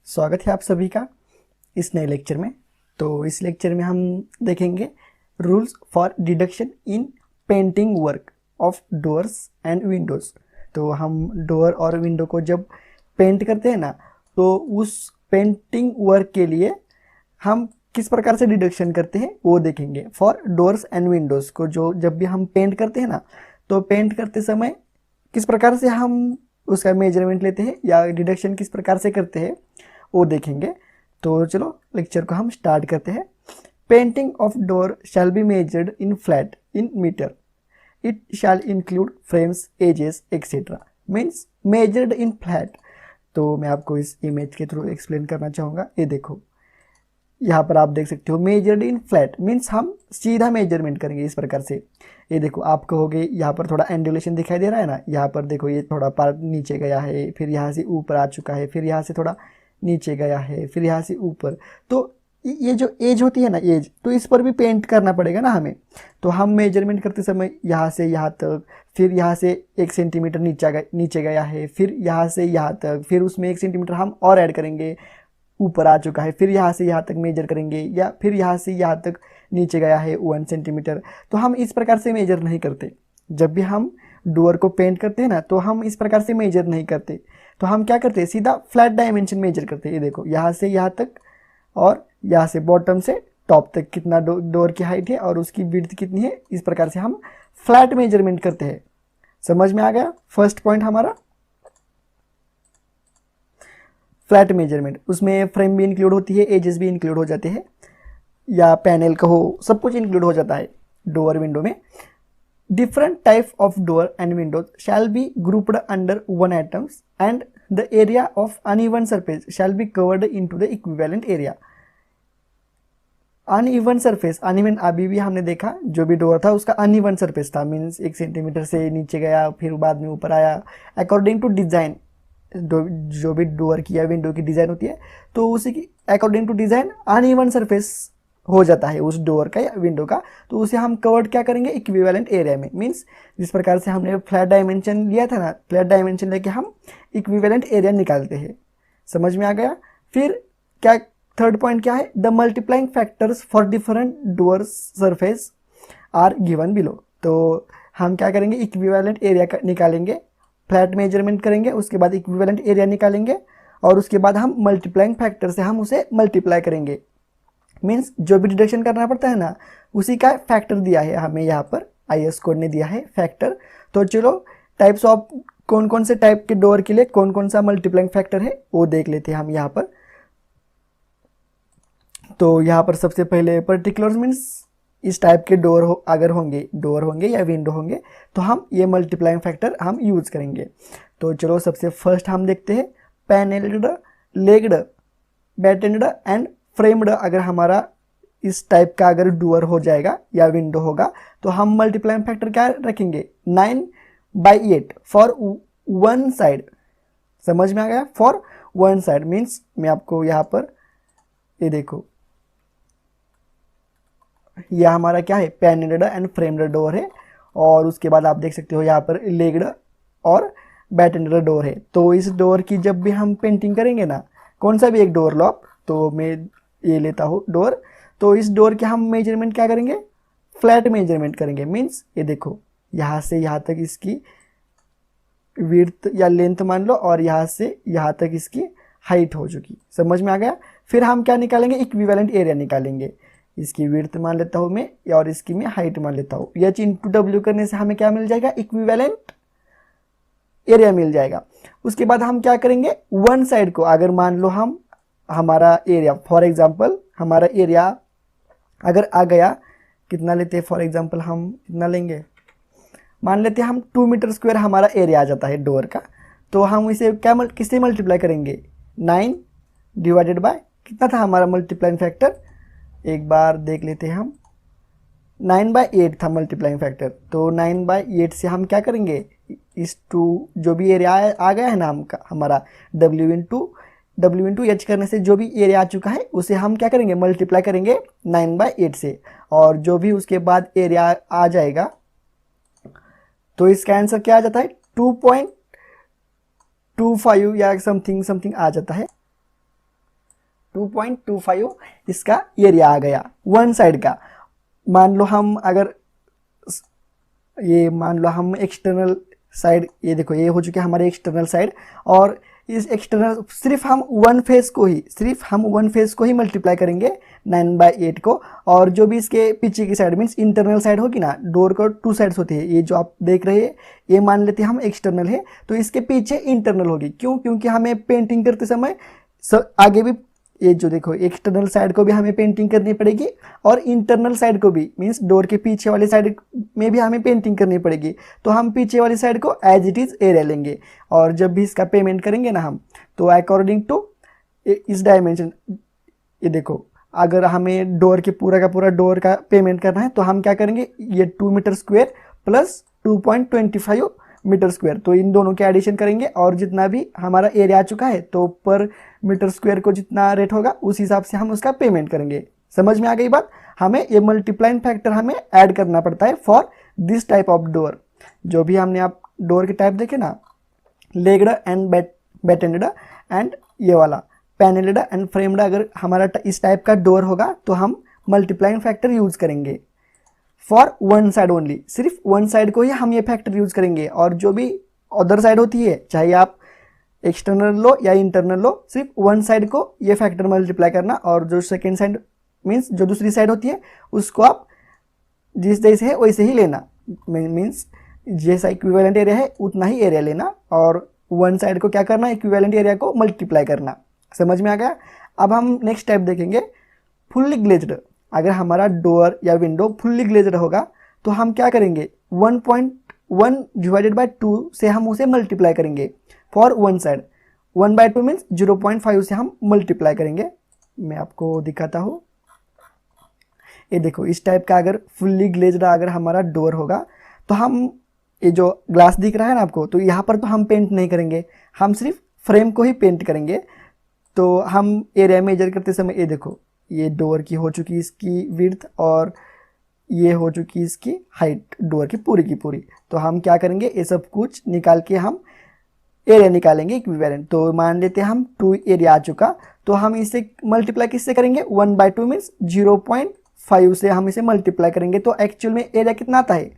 स्वागत है आप सभी का इस नए लेक्चर में। तो इस लेक्चर में हम देखेंगे rules for deduction in painting work of doors and Windows. तो हम डोर और विंडो को जब पेंट करते हैं ना, तो उस पेंटिंग वर्क के लिए हम किस प्रकार से डिडक्शन करते हैं वो देखेंगे। फॉर डोर्स एंड विंडोज़ को जो जब भी हम पेंट करते हैं ना, तो पेंट करते समय किस प्रकार से हम उसका मेजरमेंट लेते हैं या डिडक्शन किस प्रकार से करते हैं वो देखेंगे। तो चलो लेक्चर को हम स्टार्ट करते हैं। Painting of door shall be measured in flat in metre. It shall include frames, edges etcetera. Means measured in flat. तो मैं आपको इस इमेज के थ्रू एक्सप्लेन करना चाहूँगा। ये देखो, यहाँ पर आप देख सकते हो मेजर्ड इन फ्लैट मीन्स हम सीधा मेजरमेंट करेंगे इस प्रकार से। ये देखो, आप कहोगे यहाँ पर थोड़ा एंडुलेशन दिखाई दे रहा है ना, यहाँ पर देखो ये थोड़ा पार्ट नीचे गया है, फिर यहाँ से ऊपर आ चुका है, फिर यहाँ से थोड़ा नीचे गया है, फिर यहाँ से ऊपर। तो ये जो एज होती है ना, एज, तो इस पर भी पेंट करना पड़ेगा ना हमें। तो हम मेजरमेंट करते समय यहाँ से यहाँ तक, फिर यहाँ से 1 सेंटीमीटर नीचे गया है, फिर यहाँ से यहाँ तक, फिर उसमें 1 सेंटीमीटर हम और ऐड करेंगे, ऊपर आ चुका है, फिर यहाँ से यहाँ तक मेजर करेंगे, या फिर यहाँ से यहाँ तक नीचे गया है 1 सेंटीमीटर। तो हम इस प्रकार से मेजर नहीं करते। जब भी हम डोर को पेंट करते हैं ना, तो हम इस प्रकार से मेजर नहीं करते। तो हम क्या करते हैं, सीधा फ्लैट डायमेंशन मेजर करते हैं। ये देखो, यहाँ से यहाँ तक और यहाँ से बॉटम से टॉप तक कितना डोर की हाइट है और उसकी विड्थ कितनी है, इस प्रकार से हम फ्लैट मेजरमेंट करते हैं। समझ में आ गया फर्स्ट पॉइंट हमारा, फ्लैट मेजरमेंट। उसमें फ्रेम भी इंक्लूड होती है, एजेस भी इंक्लूड हो जाते हैं, या पैनल कहो, सब कुछ इंक्लूड हो जाता है डोर विंडो में। Different type of door and Windows shall be grouped under one items and the area of uneven surface shall be covered into the equivalent area. Uneven surface, uneven अभी भी हमने देखा, जो भी डोर था उसका uneven surface था। Means 1 centimetre से नीचे गया, फिर बाद में ऊपर आया, अकॉर्डिंग टू डिजाइन। जो भी डोर की या विंडो की डिज़ाइन होती है, तो उसी की according to design uneven surface हो जाता है उस डोर का या विंडो का। तो उसे हम कवर्ड क्या करेंगे, इक्विवेलेंट एरिया में। मीन्स जिस प्रकार से हमने फ्लैट डायमेंशन लिया था ना, फ्लैट डायमेंशन लेके हम इक्विवेलेंट एरिया निकालते हैं। समझ में आ गया। फिर क्या थर्ड पॉइंट क्या है, the multiplying factors for different door surface are given below. तो हम क्या करेंगे, इक्विवेलेंट एरिया निकालेंगे, फ्लैट मेजरमेंट करेंगे, उसके बाद इक्विवेलेंट एरिया निकालेंगे, और उसके बाद हम मल्टीप्लाइंग फैक्टर से हम उसे मल्टीप्लाई करेंगे। मीन्स जो भी डिडक्शन करना पड़ता है ना, उसी का फैक्टर दिया है हमें, यहाँ पर IS कोड ने दिया है फैक्टर। तो चलो टाइप्स ऑफ कौन कौन से टाइप के डोर के लिए कौन कौन सा मल्टीप्लाइंग फैक्टर है वो देख लेते हैं हम यहाँ पर। तो यहाँ पर सबसे पहले पर्टिकुलर्स मीन्स इस टाइप के डोर अगर डोर होंगे या विंडो होंगे, तो हम ये मल्टीप्लाइंग फैक्टर हम यूज़ करेंगे। तो चलो सबसे फर्स्ट हम देखते हैं पैनल्ड, लेग्ड, बैटेंड एंड फ्रेम्ड। अगर हमारा इस टाइप का अगर डोर हो जाएगा या विंडो होगा, तो हम मल्टीप्लाइंग फैक्टर क्या रखेंगे, 9/8 फॉर 1 साइड। समझ में आ गया, फॉर 1 साइड। मीन्स मैं आपको यहाँ पर ये देखो, यह हमारा क्या है, पैनल्ड एंड फ्रेम्ड डोर है। और उसके बाद आप देख सकते हो यहाँ पर लेग्ड और बैटेंड डोर है। तो इस डोर की जब भी हम पेंटिंग करेंगे ना, कौन सा भी एक डोर लो आप, तो मैं ये लेता हूँ डोर। तो इस डोर के हम मेजरमेंट क्या करेंगे, फ्लैट मेजरमेंट करेंगे। मीन्स ये देखो, यहाँ से यहाँ तक इसकी विड्थ या लेंथ मान लो, और यहाँ से यहाँ तक इसकी हाइट हो चुकी। समझ में आ गया। फिर हम क्या निकालेंगे, इक्विवेलेंट एरिया निकालेंगे। इसकी विड्थ मान लेता हूँ मैं, और इसकी मैं हाइट मान लेता हूँ। H इंटू W करने से हमें क्या मिल जाएगा, इक्विवेलेंट एरिया मिल जाएगा। उसके बाद हम क्या करेंगे, 1 साइड को अगर मान लो हम हमारा एरिया, फॉर एग्जांपल हमारा एरिया अगर आ गया, कितना लेते हैं, फॉर एग्जांपल हम कितना लेंगे, मान लेते हैं हम 2 मीटर स्क्वायर हमारा एरिया आ जाता है डोर का। तो हम इसे क्या किससे मल्टीप्लाई करेंगे, 9 डिवाइडेड बाय कितना था हमारा मल्टीप्लाइंग फैक्टर, एक बार देख लेते हैं हम, 9/8 था मल्टीप्लाइंग फैक्टर। तो 9/8 से हम क्या करेंगे, इस 2 जो भी एरिया आ गया है ना हमारा, W इंटू H करने से जो भी एरिया आ चुका है उसे हम क्या करेंगे, मल्टीप्लाई करेंगे 9/8 से, और जो भी उसके बाद एरिया आ जाएगा, तो इसका आंसर क्या आ जाता है, 2.25 या समथिंग आ जाता है। 2.25 इसका एरिया आ गया वन साइड का। मान लो हम अगर ये मान लो हम एक्सटर्नल साइड, ये देखो ये हो चुके हमारे एक्सटर्नल साइड, और इस एक्सटर्नल सिर्फ हम वन फेस को ही मल्टीप्लाई करेंगे 9/8 को, और जो भी इसके पीछे की साइड मीन्स इंटरनल साइड होगी ना, डोर को 2 साइड्स होती है, ये जो आप देख रहे हैं ये मान लेते हैं हम एक्सटर्नल है, तो इसके पीछे इंटरनल होगी। क्यों? क्योंकि हमें पेंटिंग करते समय आगे भी ये जो देखो एक्सटर्नल साइड को भी हमें पेंटिंग करनी पड़ेगी और इंटरनल साइड को भी, मीन्स डोर के पीछे वाली साइड में भी हमें पेंटिंग करनी पड़ेगी। तो हम पीछे वाली साइड को एज इट इज़ एरिया लेंगे, और जब भी इसका पेमेंट करेंगे ना हम, तो अकॉर्डिंग टू इस डायमेंशन, ये देखो अगर हमें डोर के पूरा का पूरा डोर का पेमेंट करना है तो हम क्या करेंगे, ये 2 metre square plus 2.25 metre square, तो इन दोनों के एडिशन करेंगे और जितना भी हमारा एरिया आ चुका है तो पर मीटर स्क्वायर को जितना रेट होगा उस हिसाब से हम उसका पेमेंट करेंगे। समझ में आ गई बात? हमें ये मल्टीप्लाइंग फैक्टर हमें ऐड करना पड़ता है for this type of door. जो भी हमने आप डोर के टाइप देखे ना, लेग्ड एंड बैटेंड एंड ये वाला पैनल्ड एंड फ्रेम्ड, अगर हमारा इस टाइप का डोर होगा तो हम मल्टीप्लाइंग फैक्टर यूज करेंगे फॉर वन साइड ओनली, सिर्फ वन साइड को ही हम ये फैक्टर यूज करेंगे, और जो भी अदर साइड होती है चाहे आप एक्सटर्नल लो या इंटरनल लो, सिर्फ वन साइड को ये फैक्टर मल्टीप्लाई करना, और जो सेकेंड साइड मीन्स जो दूसरी साइड होती है उसको आप जिस जैसे है वैसे ही लेना, मीन्स जैसा इक्विवेलेंट एरिया है उतना ही एरिया लेना, और वन साइड को क्या करना, इक्विवेलेंट एरिया को मल्टीप्लाई करना। समझ में आ गया? अब हम नेक्स्ट स्टेप देखेंगे फुल्ली ग्लेज्ड। अगर हमारा डोर या विंडो फुल्ली ग्लेज्ड होगा तो हम क्या करेंगे, 1.1 डिवाइडेड बाय 2 से हम उसे मल्टीप्लाई करेंगे फॉर वन साइड। 1/2 मीन्स 0.5 से हम मल्टीप्लाई करेंगे। मैं आपको दिखाता हूँ, ये देखो इस टाइप का अगर फुल्ली ग्लेज्ड अगर हमारा डोर होगा तो हम, ये जो ग्लास दिख रहा है ना आपको, तो यहाँ पर तो हम पेंट नहीं करेंगे, हम सिर्फ फ्रेम को ही पेंट करेंगे। तो हम एरिया मेजर करते समय ये देखो ये डोर की हो चुकी इसकी विड्थ और ये हो चुकी इसकी हाइट डोर की पूरी। तो हम क्या करेंगे, ये सब कुछ निकाल के हम एरिया निकालेंगे इक्विवेलेंट। तो मान लेते हैं हम 2 एरिया आ चुका, तो हम इसे मल्टीप्लाई किससे करेंगे, 1/2 मीन्स 0.5 से हम इसे मल्टीप्लाई करेंगे। तो एक्चुअल में एरिया कितना आता है,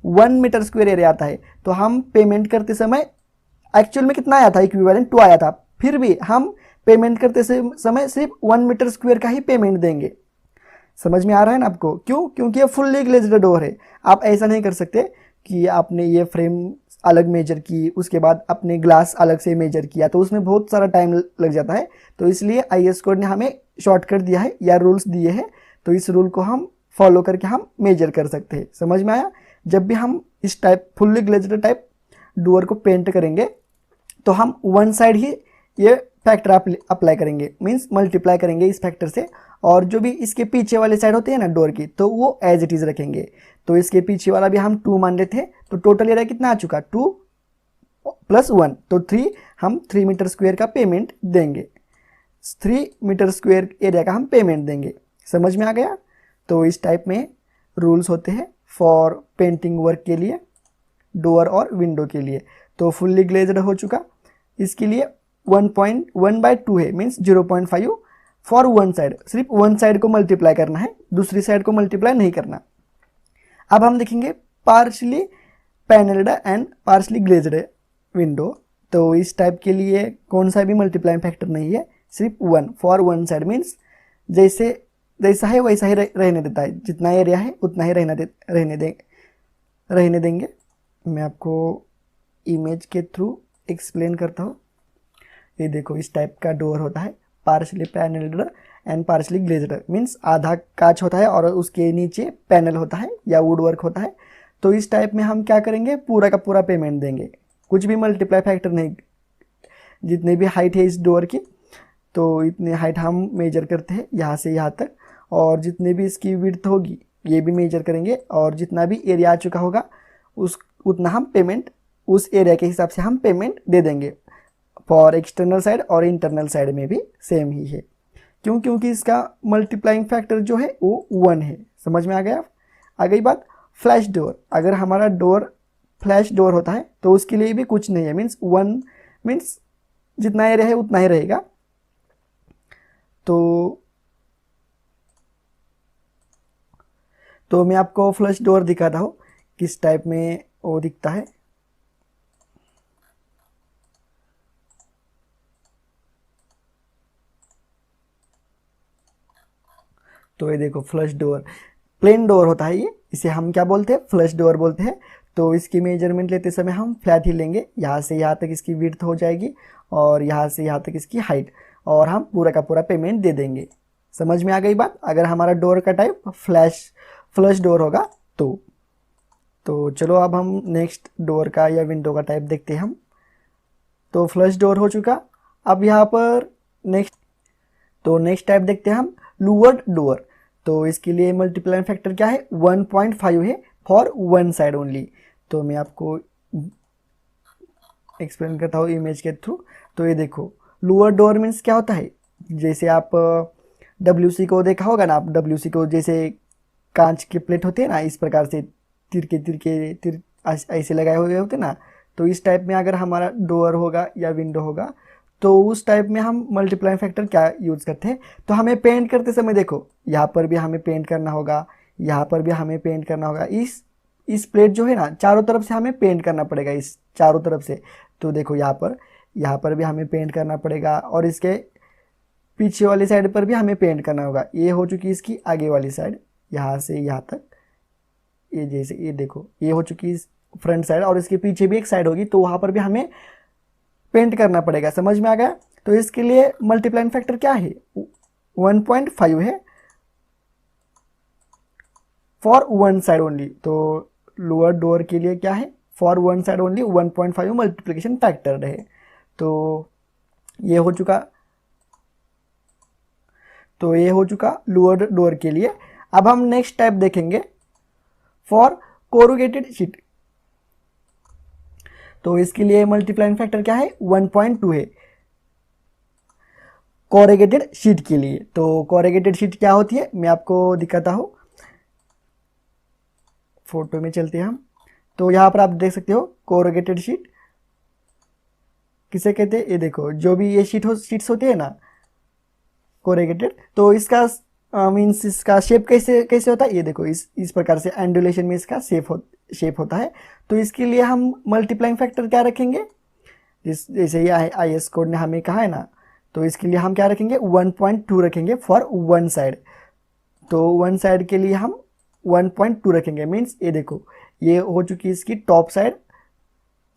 1 मीटर स्क्वायर एरिया आता है। तो हम पेमेंट करते समय एक्चुअल में कितना आया था, इक्विवेलेंट 2 आया था, फिर भी हम पेमेंट करते समय सिर्फ 1 मीटर स्क्वायर का ही पेमेंट देंगे। समझ में आ रहा है ना आपको? क्यों? क्योंकि ये फुल्ली ग्लेज्ड डोर है। आप ऐसा नहीं कर सकते कि आपने ये फ्रेम अलग मेजर की, उसके बाद अपने ग्लास अलग से मेजर किया, तो उसमें बहुत सारा टाइम लग जाता है। तो इसलिए IS कोड ने हमें शॉर्टकट दिया है या रूल्स दिए हैं, तो इस रूल को हम फॉलो करके हम मेजर कर सकते हैं। समझ में आया? जब भी हम इस type fully glazed type door को पेंट करेंगे तो हम वन साइड ही ये फैक्टर अप्लाई करेंगे, मीन्स मल्टीप्लाई करेंगे इस फैक्टर से, और जो भी इसके पीछे वाले साइड होते हैं ना डोर की, तो वो एज इट इज रखेंगे। तो इसके पीछे वाला भी हम 2 मान लेते हैं, तो टोटल एरिया कितना आ चुका, 2 + 1 तो 3, हम 3 मीटर स्क्वायर का पेमेंट देंगे, 3 मीटर स्क्वायर एरिया का हम पेमेंट देंगे। समझ में आ गया? तो इस टाइप में रूल्स होते हैं फॉर पेंटिंग वर्क के लिए, डोर और विंडो के लिए। तो फुल्ली ग्लेज्ड हो चुका, इसके लिए 1.1/2 है, मीन्स 0.5 फॉर वन साइड, सिर्फ वन साइड को मल्टीप्लाई करना है, दूसरी साइड को मल्टीप्लाई नहीं करना। अब हम देखेंगे partially panelled and partially glazed window. तो इस टाइप के लिए कौन सा भी मल्टीप्लाइंग फैक्टर नहीं है, सिर्फ 1 फॉर वन साइड, मीन्स जैसा है वैसा ही रहने देता है, जितना एरिया है उतना ही रहने देंगे। मैं आपको इमेज के थ्रू एक्सप्लेन करता हूँ। ये देखो इस टाइप का डोर होता है, partially panelled and partially glazed, means आधा कांच होता है और उसके नीचे पैनल होता है या वुड वर्क होता है। तो इस टाइप में हम क्या करेंगे, पूरा का पूरा पेमेंट देंगे, कुछ भी मल्टीप्लाई फैक्टर नहीं। जितनी भी हाइट है इस डोर की, तो इतनी हाइट हम मेजर करते हैं यहाँ से यहाँ तक, और जितनी भी इसकी विड्थ होगी ये भी मेजर करेंगे, और जितना भी एरिया आ चुका होगा उतना हम पेमेंट उस एरिया के हिसाब से हम पेमेंट दे देंगे। फॉर एक्सटर्नल साइड और इंटरनल साइड में भी सेम ही है। क्यों? क्योंकि इसका मल्टीप्लाइंग फैक्टर जो है वो 1 है। समझ में आ गया? आ गई बात। फ्लैश डोर, अगर हमारा डोर फ्लैश डोर होता है तो उसके लिए भी कुछ नहीं है, मीन्स 1 मीन्स जितना एरिया है उतना ही रहेगा। तो मैं आपको फ्लश डोर दिखाता हूँ किस टाइप में वो दिखता है। तो ये देखो फ्लश डोर, प्लेन डोर होता है ये, इसे हम क्या बोलते हैं, फ्लश डोर बोलते हैं। तो इसकी मेजरमेंट लेते समय हम फ्लैट ही लेंगे, यहाँ से यहाँ तक इसकी विड्थ हो जाएगी और यहाँ से यहाँ तक इसकी हाइट, और हम पूरा का पूरा पेमेंट दे देंगे। समझ में आ गई बात। अगर हमारा डोर का टाइप फ्लश डोर होगा तो चलो अब हम नेक्स्ट डोर का या विंडो का टाइप देखते हैं हम। तो फ्लश डोर हो चुका। अब यहाँ पर नेक्स्ट टाइप देखते हैं हम, लूवर्ड डोर। तो इसके लिए मल्टीप्लाइंग फैक्टर क्या है, 1.5 है फॉर वन साइड ओनली। तो मैं आपको एक्सप्लेन करता हूँ इमेज के थ्रू। तो ये देखो लूवर्ड डोर मीन्स क्या होता है, जैसे आप WC को देखा होगा ना, आप WC को जैसे कांच की प्लेट होती है ना, इस प्रकार से तीर ऐसे लगाए हुए होते ना। तो इस टाइप में अगर हमारा डोर होगा या विंडो होगा तो उस टाइप में हम मल्टीप्लाइंग फैक्टर क्या यूज़ करते हैं। तो हमें पेंट करते समय देखो यहाँ पर भी हमें पेंट करना होगा, यहाँ पर भी हमें पेंट करना होगा। इस प्लेट जो है ना, चारों तरफ से हमें पेंट करना पड़ेगा, इस चारों तरफ से। तो देखो यहाँ पर भी हमें पेंट करना पड़ेगा, और इसके पीछे वाली साइड पर भी हमें पेंट करना होगा। ये हो चुकी इसकी आगे वाली साइड, यहाँ से यहाँ तक। ये जैसे ये देखो ये हो चुकी फ्रंट साइड, और इसके पीछे भी एक साइड होगी, तो वहाँ पर भी हमें पेंट करना पड़ेगा। समझ में आ गया। तो इसके लिए मल्टीप्लाइंग फैक्टर क्या है, 1.5 है फॉर वन साइड ओनली। तो लोअर डोर के लिए क्या है, for one side only 1.5 multiplication factor है। तो ये हो चुका लोअर डोर के लिए। अब हम नेक्स्ट टाइप देखेंगे फॉर कोरुगेटेड शीट। तो इसके लिए मल्टीप्लाइंग फैक्टर क्या है, 1.2 है कोरुगेटेड शीट के लिए। तो कोरुगेटेड शीट क्या होती है मैं आपको दिखाता हूं, फोटो में चलते हैं हम। तो यहाँ पर आप देख सकते हो कोरुगेटेड शीट किसे कहते हैं। ये देखो जो भी ये शीट्स होती है ना कोरुगेटेड, तो इसका मीन्स इसका शेप कैसे होता है, ये देखो इस प्रकार से एंडुलेशन में इसका शेप होता है। तो इसके लिए हम मल्टीप्लाइंग फैक्टर क्या रखेंगे, जैसे ये IS कोड ने हमें कहा है ना, तो इसके लिए हम क्या रखेंगे 1.2 रखेंगे फॉर वन साइड। तो वन साइड के लिए हम 1.2 रखेंगे। मीन्स ये देखो ये हो चुकी इसकी टॉप साइड,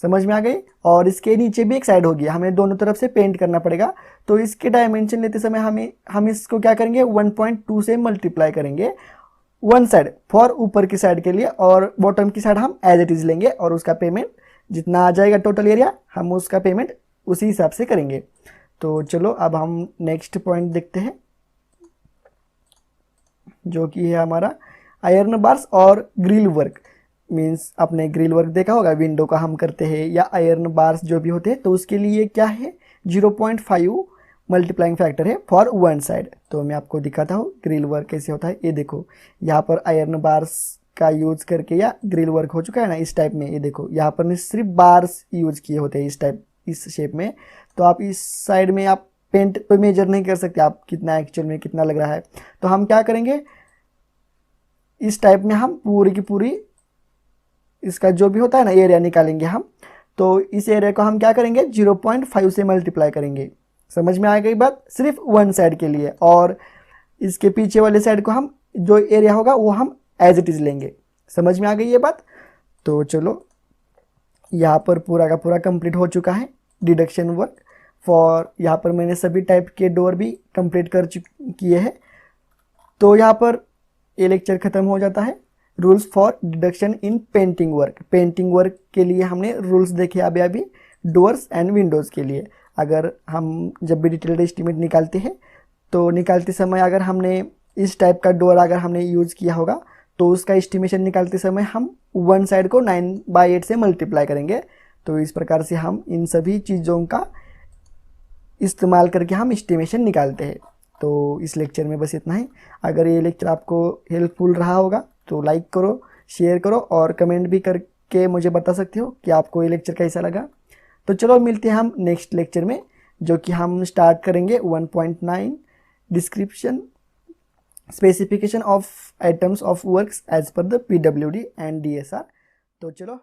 समझ में आ गई। और इसके नीचे भी एक साइड होगी, हमें दोनों तरफ से पेंट करना पड़ेगा। तो इसके डायमेंशन लेते समय हम इसको क्या करेंगे 1.2 से मल्टीप्लाई करेंगे वन साइड फॉर ऊपर की साइड के लिए, और बॉटम की साइड हम एज इट इज लेंगे, और उसका पेमेंट जितना आ जाएगा टोटल एरिया हम उसका पेमेंट उसी हिसाब से करेंगे। तो चलो अब हम नेक्स्ट पॉइंट देखते हैं, जो कि है हमारा आयरन बार्स और ग्रिल वर्क। मीन्स आपने ग्रिल वर्क देखा होगा, विंडो का हम करते हैं या आयरन बार्स जो भी होते हैं, तो उसके लिए क्या है 0.5 मल्टीप्लाइंग फैक्टर है फॉर वन साइड। तो मैं आपको दिखाता हूँ ग्रिल वर्क कैसे होता है। ये देखो यहाँ पर आयरन बार्स का यूज करके या ग्रिल वर्क हो चुका है ना इस टाइप में। ये देखो यहाँ पर सिर्फ बार्स यूज किए होते हैं इस शेप में। तो आप इस साइड में आप पेंट तो मेजर नहीं कर सकते आप कितना एक्चुअल में कितना लग रहा है। तो हम क्या करेंगे इस टाइप में हम पूरी की पूरी इसका जो भी होता है ना एरिया निकालेंगे हम। तो इस एरिया को हम क्या करेंगे 0.5 से मल्टीप्लाई करेंगे। समझ में आ गई बात, सिर्फ वन साइड के लिए। और इसके पीछे वाले साइड को हम जो एरिया होगा वो हम एज इट इज लेंगे। समझ में आ गई ये बात। तो चलो यहाँ पर पूरा का पूरा कंप्लीट हो चुका है डिडक्शन वर्क फॉर। यहाँ पर मैंने सभी टाइप के डोर भी कंप्लीट किए हैं। तो यहाँ पर ये लेक्चर खत्म हो जाता है। Rules for deduction in painting work. Painting work के लिए हमने रूल्स देखे अभी डोर्स एंड विंडोज़ के लिए। अगर हम जब भी डिटेल्ड एस्टीमेट निकालते हैं तो निकालते समय अगर हमने इस टाइप का डोर अगर हमने यूज़ किया होगा तो उसका एस्टिमेशन निकालते समय हम वन साइड को 9/8 से मल्टीप्लाई करेंगे। तो इस प्रकार से हम इन सभी चीज़ों का इस्तेमाल करके हम एस्टिमेशन निकालते हैं। तो इस लेक्चर में बस इतना ही। अगर ये लेक्चर आपको हेल्पफुल रहा होगा तो लाइक करो, शेयर करो और कमेंट भी करके मुझे बता सकते हो कि आपको ये लेक्चर कैसा लगा। तो चलो मिलते हैं हम नेक्स्ट लेक्चर में, जो कि हम स्टार्ट करेंगे 1.9 description specification of items of works as per the PWD and DSR। तो चलो